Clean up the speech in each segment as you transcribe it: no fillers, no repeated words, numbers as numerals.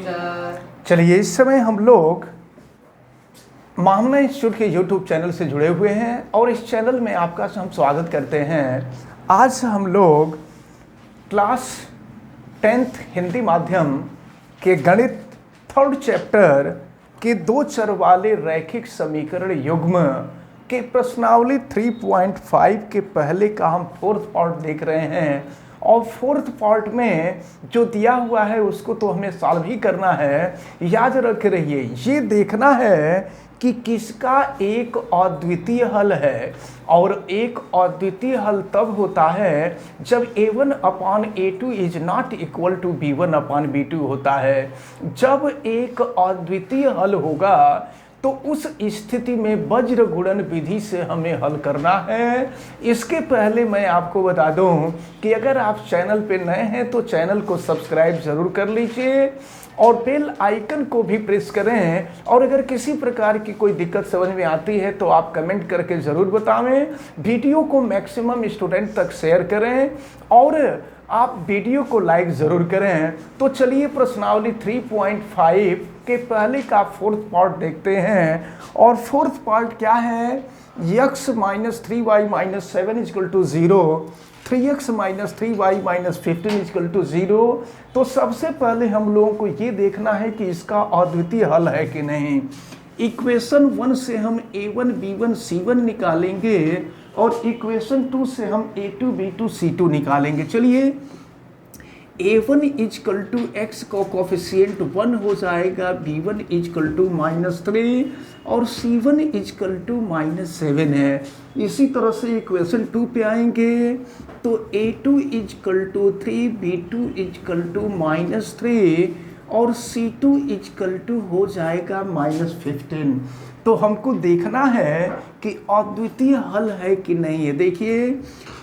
गोविंदा। चलिए, इस समय हम लोग महामना इंस्टीट्यूट के यूट्यूब चैनल से जुड़े हुए हैं और इस चैनल में आपका हम स्वागत करते हैं। आज हम लोग क्लास 10th हिंदी माध्यम के गणित 3rd चैप्टर के 2 चर वाले रैखिक समीकरण युग्म के प्रश्नावली 3.5 के पहले का हम 4th पार्ट देख रहे हैं और 4th पार्ट में जो दिया हुआ है उसको तो हमें सॉल्व ही करना है। याद रख रहिए, ये देखना है कि किसका एक अद्वितीय हल है और एक अद्वितीय हल तब होता है जब a1 upon a2 is not equal to b1 upon b2 होता है। जब एक अद्वितीय हल होगा तो उस स्थिति में वज्र गुणन विधि से हमें हल करना है। इसके पहले मैं आपको बता दूं कि अगर आप चैनल पे नए हैं तो चैनल को सब्सक्राइब जरूर कर लीजिए और बेल आइकन को भी प्रेस करें। और अगर किसी प्रकार की कोई दिक्कत समझ में आती है तो आप कमेंट करके ज़रूर बतावें। वीडियो को मैक्सिमम स्टूडेंट तक शेयर करें और आप वीडियो को लाइक ज़रूर करें। तो चलिए प्रश्नावली 3.5 के पहले का 4th पार्ट देखते हैं। और 4th पार्ट क्या है? x minus 3y minus 7 equal to 0, 3x minus 3y minus 15 equal to 0। तो सबसे पहले हम लोगों को ये देखना है कि इसका अद्वितीय हल है कि नहीं। इक्वेशन 1 से हम a1 b1 c1 निकालेंगे और इक्वेशन 2 से हम a2 b2 c2 निकालेंगे। चलिए, a1 इजकल टू एक्स का कोफिशिएंट 1 हो जाएगा, b1 इजकल टू -3 और c1 इजकल टू -7 है। इसी तरह से इक्वेशन 2 पे आएंगे तो a2 is equal to 3, b2 is equal to -3 और c2 इजकल टू हो जाएगा -15। तो हमको देखना है कि अद्वितीय हल है कि नहीं है। देखिए,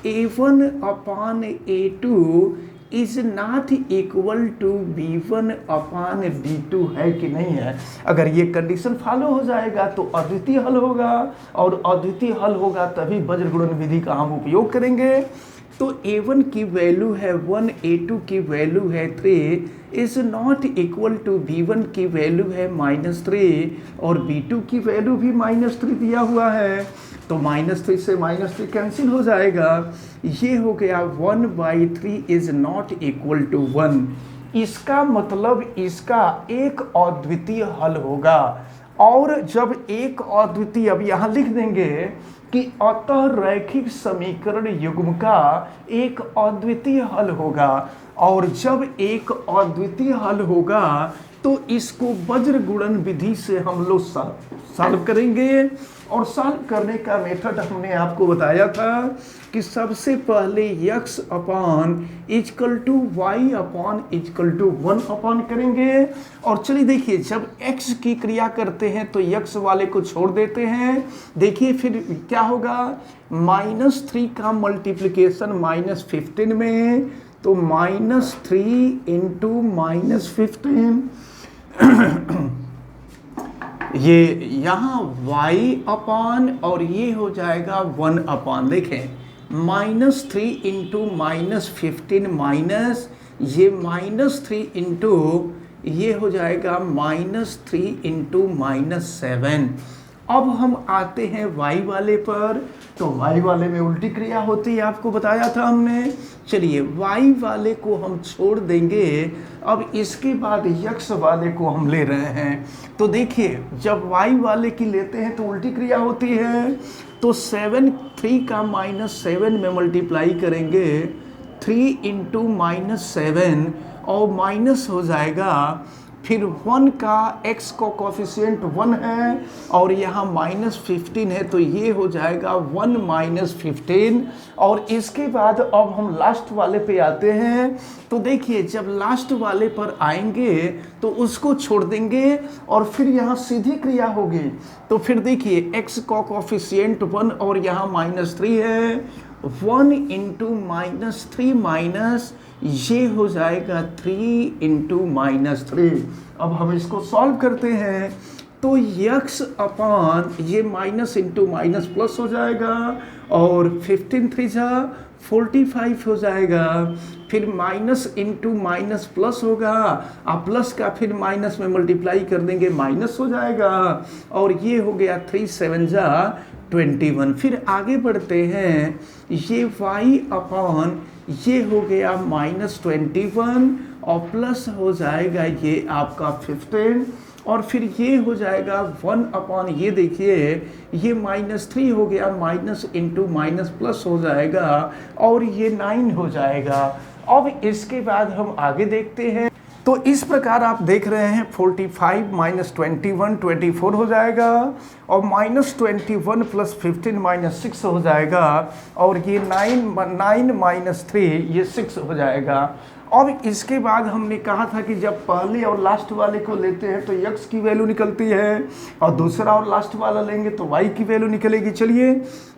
a1 upon a2 is not equal to b1 upon b2 है कि नहीं है। अगर ये कंडीशन फॉलो हो जाएगा तो अद्वितीय हल होगा और अद्वितीय हल होगा तभी वज्र गुणन विधि का हम उपयोग करेंगे। तो a1 की वैल्यू है 1, a2 की वैल्यू है 3 is not equal to b1 की वैल्यू है -3 और b2 की वैल्यू भी -3 दिया हुआ है। तो -3 से -3 कैंसिल हो जाएगा। ये हो गया 1/3 इज नॉट इक्वल टू 1। इसका मतलब इसका एक अद्वितीय हल होगा। और जब एक अद्वितीय, अब यहाँ लिख देंगे कि अतः रैखिक समीकरण युग्म का एक अद्वितीय हल होगा। और जब एक अद्वितीय हल होगा तो इसको वज्र गुणन विधि से हम लोग सॉल्व करेंगे। और सॉल्व करने का मेथड हमने आपको बताया था कि सबसे पहले x upon equal to y upon equal to 1 upon करेंगे। और चलिए देखिए, जब x की क्रिया करते हैं तो x वाले को छोड़ देते हैं। देखिए फिर क्या होगा, -3 का मल्टीप्लिकेशन -15 में, तो -3 इंटू -15 ये यहाँ y अपान और ये हो जाएगा 1 अपान। देखें, -3 इंटू -15 माइनस ये -3 इंटू ये हो जाएगा -3 इंटू -7। अब हम आते हैं y वाले पर। तो y वाले में उल्टी क्रिया होती है, आपको बताया था हमने। चलिए, y वाले को हम छोड़ देंगे। अब इसके बाद x वाले को हम ले रहे हैं। तो देखिए, जब y वाले की लेते हैं तो उल्टी क्रिया होती है। तो 3 का -7 में मल्टीप्लाई करेंगे, 3 इंटू -7 और माइनस हो जाएगा। फिर 1 का x का कोफिशिएंट 1 है और यहाँ -15 है तो ये हो जाएगा 1 -15। और इसके बाद अब हम लास्ट वाले पे आते हैं। तो देखिए, जब लास्ट वाले पर आएंगे तो उसको छोड़ देंगे और फिर यहाँ सीधी क्रिया होगी। तो फिर देखिए, x का कोफिशिएंट 1 और यहाँ -3 है, 1 इंटू -3 माइनस ये हो जाएगा 3 इंटू -3। अब हम इसको सॉल्व करते हैं तो x अपान ये माइनस इंटू माइनस प्लस हो जाएगा और 15 3 जा 45 हो जाएगा। फिर माइनस इंटू माइनस प्लस होगा, आप प्लस का फिर माइनस में मल्टीप्लाई कर देंगे, माइनस हो जाएगा। और ये हो गया 3 7 जा 21। फिर आगे बढ़ते हैं, ये y अपॉन ये हो गया -21 और प्लस हो जाएगा ये आपका 15 और फिर ये हो जाएगा 1 अपॉन ये देखिए ये -3 हो गया, माइनस इंटू माइनस प्लस हो जाएगा और ये 9 हो जाएगा। अब इसके बाद हम आगे देखते हैं, तो इस प्रकार आप देख रहे हैं 45 माइनस 21 24 हो जाएगा और -21 प्लस 15 -6 हो जाएगा और ये 9 माइनस 3 ये 6 हो जाएगा। अब इसके बाद हमने कहा था कि जब पहले और लास्ट वाले को लेते हैं तो x की वैल्यू निकलती है और दूसरा और लास्ट वाला लेंगे तो y की वैल्यू निकलेगी। चलिए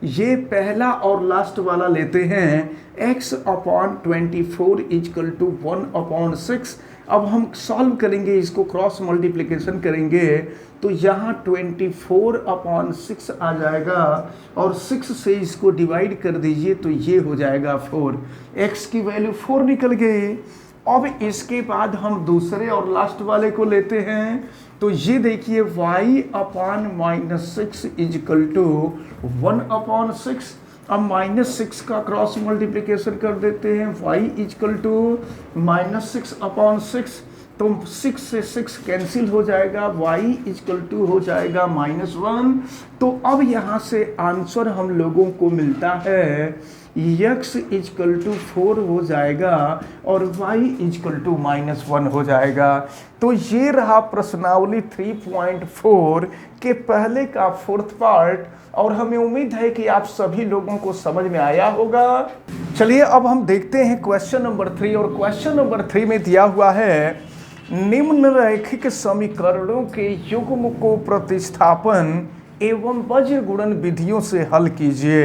ये पहला और लास्ट वाला लेते हैं, x अपॉन 24 इजकल टू 1/6। अब हम सॉल्व करेंगे, इसको क्रॉस मल्टीप्लिकेशन करेंगे तो यहाँ 24/6 आ जाएगा और 6 से इसको डिवाइड कर दीजिए तो ये हो जाएगा 4। x की वैल्यू 4 निकल गई। अब इसके बाद हम दूसरे और लास्ट वाले को लेते हैं, तो ये देखिए y अपॉन -6 इजकल टू 1/6। अब -6 का क्रॉस मल्टीप्लिकेशन कर देते हैं, y इजकल टू -6/6 तो 6 से 6 कैंसिल हो जाएगा, y इजकल टू हो जाएगा -1। तो अब यहाँ से आंसर हम लोगों को मिलता है x इजकल टू 4 हो जाएगा और y इजकल टू -1 हो जाएगा। तो ये रहा प्रश्नावली 3.4 के पहले का 4th पार्ट और हमें उम्मीद है कि आप सभी लोगों को समझ में आया होगा। चलिए अब हम देखते हैं क्वेश्चन नंबर 3 और क्वेश्चन नंबर 3 में दिया हुआ है निम्नलिखित समीकरणों के युग्म को प्रतिस्थापन एवं वज्र गुणन विधियों से हल कीजिए।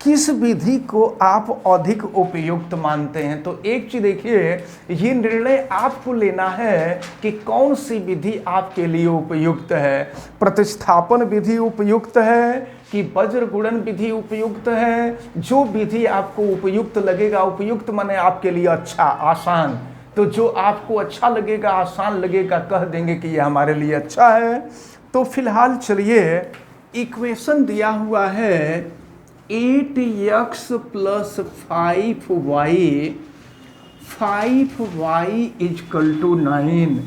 किस विधि को आप अधिक उपयुक्त मानते हैं? तो एक चीज देखिए, ये निर्णय आपको लेना है कि कौन सी विधि आपके लिए उपयुक्त है। प्रतिस्थापन विधि उपयुक्त है कि वज्र गुणन विधि उपयुक्त है? जो विधि आपको उपयुक्त लगेगा, उपयुक्त माने आपके लिए अच्छा, आसान, तो जो आपको अच्छा लगेगा, आसान लगेगा, कह देंगे कि ये हमारे लिए अच्छा है। तो फिलहाल चलिए इक्वेशन दिया हुआ है 8x + 5y इजकल टू 9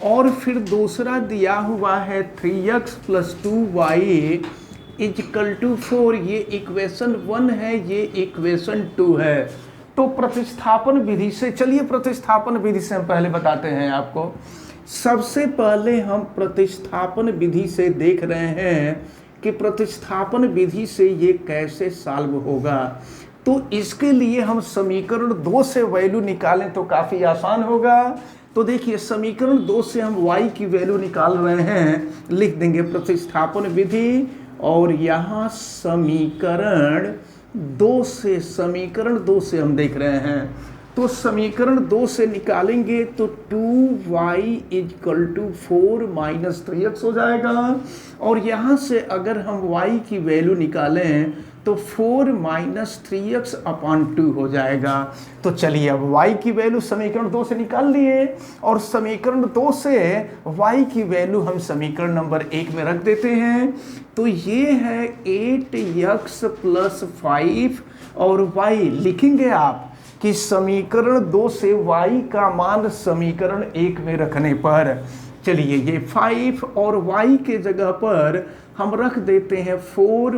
और फिर दूसरा दिया हुआ है 3x + 2y इजकल टू 4। ये इक्वेशन 1 है, ये इक्वेशन 2 है। तो प्रतिस्थापन विधि से, चलिए प्रतिस्थापन विधि से हम पहले बताते हैं आपको। सबसे पहले हम प्रतिस्थापन विधि से देख रहे हैं कि प्रतिस्थापन विधि से ये कैसे सॉल्व होगा। तो इसके लिए हम समीकरण 2 से वैल्यू निकालें तो काफ़ी आसान होगा। तो देखिए समीकरण 2 से हम y की वैल्यू निकाल रहे हैं, लिख देंगे प्रतिस्थापन विधि और यहाँ समीकरण 2 से हम देख रहे हैं। तो समीकरण 2 से निकालेंगे तो 2y इजकल टू 4 - 3x हो जाएगा और यहाँ से अगर हम y की वैल्यू निकालें तो 4 - 3x अपॉन 2 हो जाएगा। तो चलिए अब y की वैल्यू समीकरण 2 से निकाल लिए और समीकरण 2 से y की वैल्यू हम समीकरण नंबर 1 में रख देते हैं। तो ये है 8x + 5 और y लिखेंगे आप कि समीकरण 2 से y का मान समीकरण 1 में रखने पर, चलिए ये 5 और y के जगह पर हम रख देते हैं 4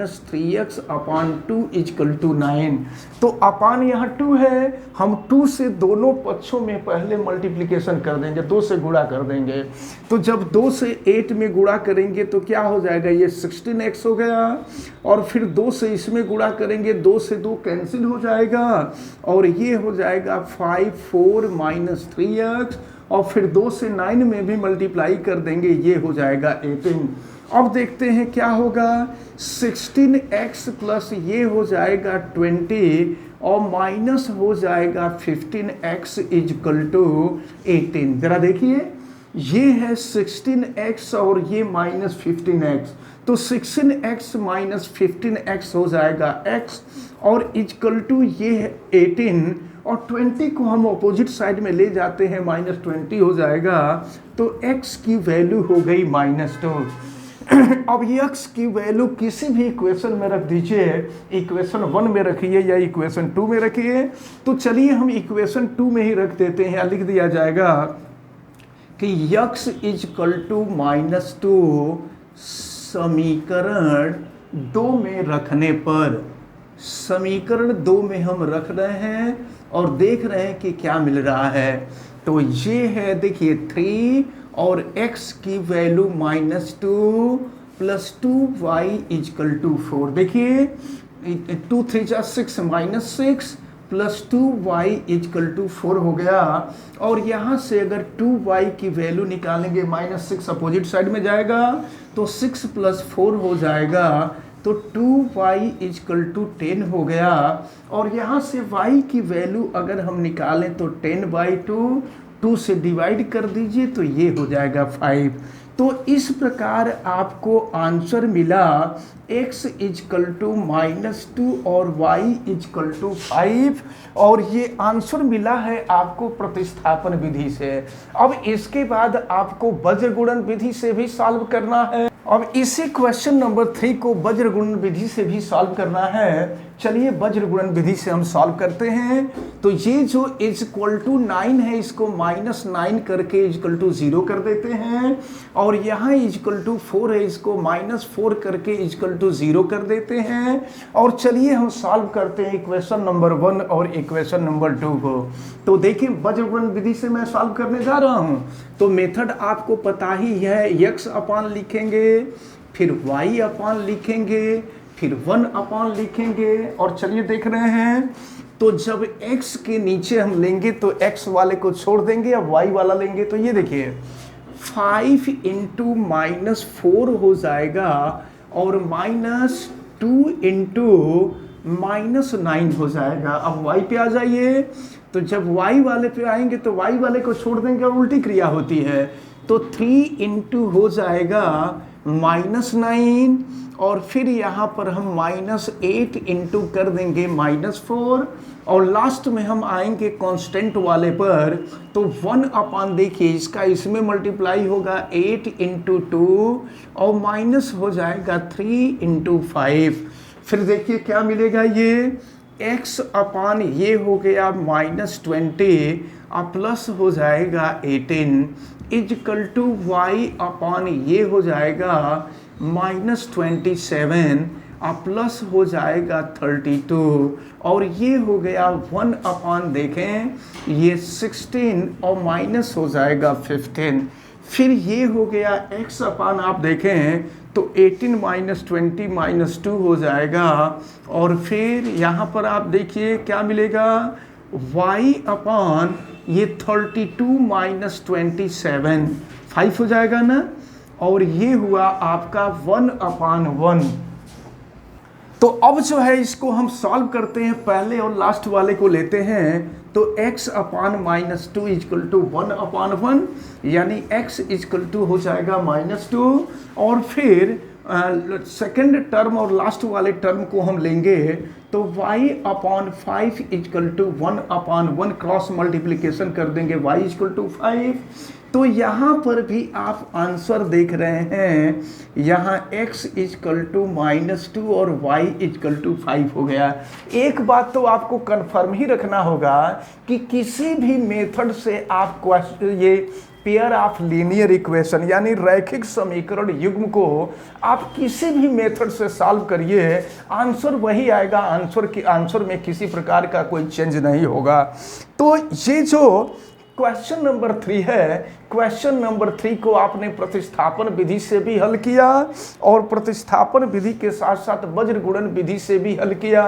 - 3x अपॉन 2 इजकल टू 9। तो अपान यहाँ 2 है, हम 2 से दोनों पक्षों में पहले मल्टीप्लिकेशन कर देंगे, 2 से गुणा कर देंगे। तो जब 2 से 8 में गुणा करेंगे तो क्या हो जाएगा, ये 16x हो गया और फिर 2 से इसमें गुणा करेंगे, 2 से 2 कैंसिल हो जाएगा और ये हो जाएगा 5 4 - 3x और फिर 2 से 9 में भी मल्टीप्लाई कर देंगे, ये हो जाएगा 18। अब देखते हैं क्या होगा, 16x प्लस ये हो जाएगा 20 और माइनस हो जाएगा 15x इजकल टू 18। जरा देखिए ये है 16x और ये -15x, तो 16x माइनस 15x हो जाएगा x, और इक्वल टू ये है 18, और 20 को हम अपोजिट साइड में ले जाते हैं, -20 हो जाएगा, तो x की वैल्यू हो गई -2। अब x की वैल्यू किसी भी इक्वेशन में रख दीजिए, इक्वेशन 1 में रखिए या इक्वेशन 2 में रखिए। तो चलिए हम इक्वेशन 2 में ही रख देते हैं, लिख दिया जाएगा कि x इक्वल टू -2 समीकरण 2 में रखने पर, समीकरण 2 में हम रख रहे हैं और देख रहे हैं कि क्या मिल रहा है। तो ये है, देखिए 3 और x की value -2 plus 2y equal to 4। देखिए 2 3 जा 6 -6 प्लस 2y इक्वल टू 4 हो गया। और यहाँ से अगर 2y की वैल्यू निकालेंगे, -6 अपोजिट साइड में जाएगा, तो 6 प्लस 4 हो जाएगा, तो 2y इक्वल टू 10 हो गया। और यहाँ से y की वैल्यू अगर हम निकालें तो 10/2, 2 से डिवाइड कर दीजिए तो ये हो जाएगा 5। तो इस प्रकार आपको आंसर मिला x इक्वल टू -2 और y इक्वल टू 5, और ये आंसर मिला है आपको प्रतिस्थापन विधि से। अब इसके बाद आपको वज्र गुणन विधि से भी सॉल्व करना है। अब इसी क्वेश्चन नंबर 3 को वज्र गुणन विधि से भी सॉल्व करना है। चलिए वज्र गुणन विधि से हम सॉल्व करते हैं। तो ये जो इक्वल टू 9 है, इसको -9 करके इक्वल टू 0 कर देते हैं, और यहाँ इक्वल टू 4 है, इसको -4 करके इक्वल टू 0 कर देते हैं। और चलिए हम सॉल्व करते हैं इक्वेशन नंबर 1 और इक्वेशन नंबर 2 को। तो देखिए वज्र गुणन विधि से मैं सॉल्व करने जा रहा हूँ। तो मेथड आपको पता ही है, x अपान लिखेंगे, फिर y अपान लिखेंगे, फिर 1 अपान लिखेंगे। और चलिए देख रहे हैं, तो जब x के नीचे हम लेंगे तो x वाले को छोड़ देंगे, अब y वाला लेंगे, तो ये देखिए 5 इंटू -4 हो जाएगा, और -2 इंटू -9 हो जाएगा। अब y पे आ जाइए, तो जब y वाले पे आएंगे तो y वाले को छोड़ देंगे और उल्टी क्रिया होती है, तो 3 इंटू हो जाएगा -9, और फिर यहाँ पर हम -8 इंटू कर देंगे -4, और लास्ट में हम आएंगे कांस्टेंट वाले पर, तो 1 अपान, देखिए इसका इसमें मल्टीप्लाई होगा 8 इंटू 2, और माइनस हो जाएगा 3 इंटू 5। फिर देखिए क्या मिलेगा, ये x अपान ये हो गया -20, और प्लस हो जाएगा 18 इक्वल टू y अपान ये हो जाएगा -27, और प्लस हो जाएगा 32, और ये हो गया 1 अपान, देखें ये 16, और माइनस हो जाएगा 15। फिर ये हो गया x अपान, आप देखें तो 18 -20 -2 हो जाएगा, और फिर यहाँ पर आप देखिए क्या मिलेगा, y अपान ये 32 -27 5 हो जाएगा ना, और ये हुआ आपका 1 अपान 1। तो अब जो है इसको हम सॉल्व करते हैं, पहले और लास्ट वाले को लेते हैं। तो x upon -2 equal to 1 upon 1, यानी x इक्वल टू हो जाएगा -2, और फिर सेकेंड टर्म और लास्ट वाले टर्म को हम लेंगे, तो y upon 5 equal to 1 upon 1, cross multiplication कर देंगे, y इक्वल टू 5। तो यहाँ पर भी आप आंसर देख रहे हैं, यहाँ x इक्वल टू -2 और y इक्वल टू 5 हो गया। एक बात तो आपको कंफर्म ही रखना होगा कि किसी भी मेथड से आप ये पेयर ऑफ लीनियर इक्वेशन यानी रैखिक समीकरण युग्म को आप किसी भी मेथड से सॉल्व करिए, आंसर वही आएगा, आंसर में किसी प्रकार का कोई चेंज नहीं होगा। तो ये जो क्वेश्चन नंबर 3 है, क्वेश्चन नंबर 3 को आपने प्रतिस्थापन विधि से भी हल किया, और प्रतिस्थापन विधि के साथ साथ वज्र गुणन विधि से भी हल किया।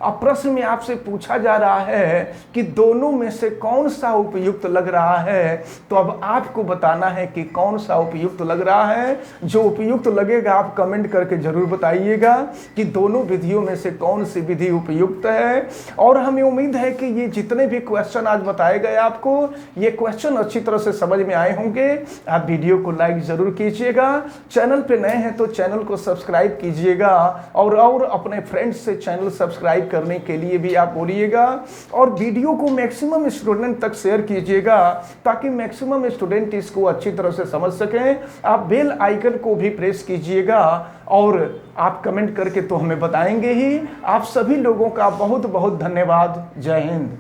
अब प्रश्न में आपसे पूछा जा रहा है कि दोनों में से कौन सा उपयुक्त लग रहा है, तो अब आपको बताना है कि कौन सा उपयुक्त लग रहा है। जो उपयुक्त लगेगा आप कमेंट करके जरूर बताइएगा कि दोनों विधियों में से कौन सी विधि उपयुक्त है। और हमें उम्मीद है कि ये जितने भी क्वेश्चन आज बताए गए आपको, ये क्वेश्चन अच्छी तरह से समझ में आए होंगे। आप वीडियो को लाइक ज़रूर कीजिएगा, चैनल पे नए हैं तो चैनल को सब्सक्राइब कीजिएगा और अपने फ्रेंड्स से चैनल सब्सक्राइब करने के लिए भी आप बोलिएगा और वीडियो को मैक्सिमम स्टूडेंट तक शेयर कीजिएगा ताकि मैक्सिमम स्टूडेंट इसको अच्छी तरह से समझ सकें। आप बेल आइकन को भी प्रेस कीजिएगा और आप कमेंट करके तो हमें बताएंगे ही। आप सभी लोगों का बहुत बहुत धन्यवाद। जय हिंद।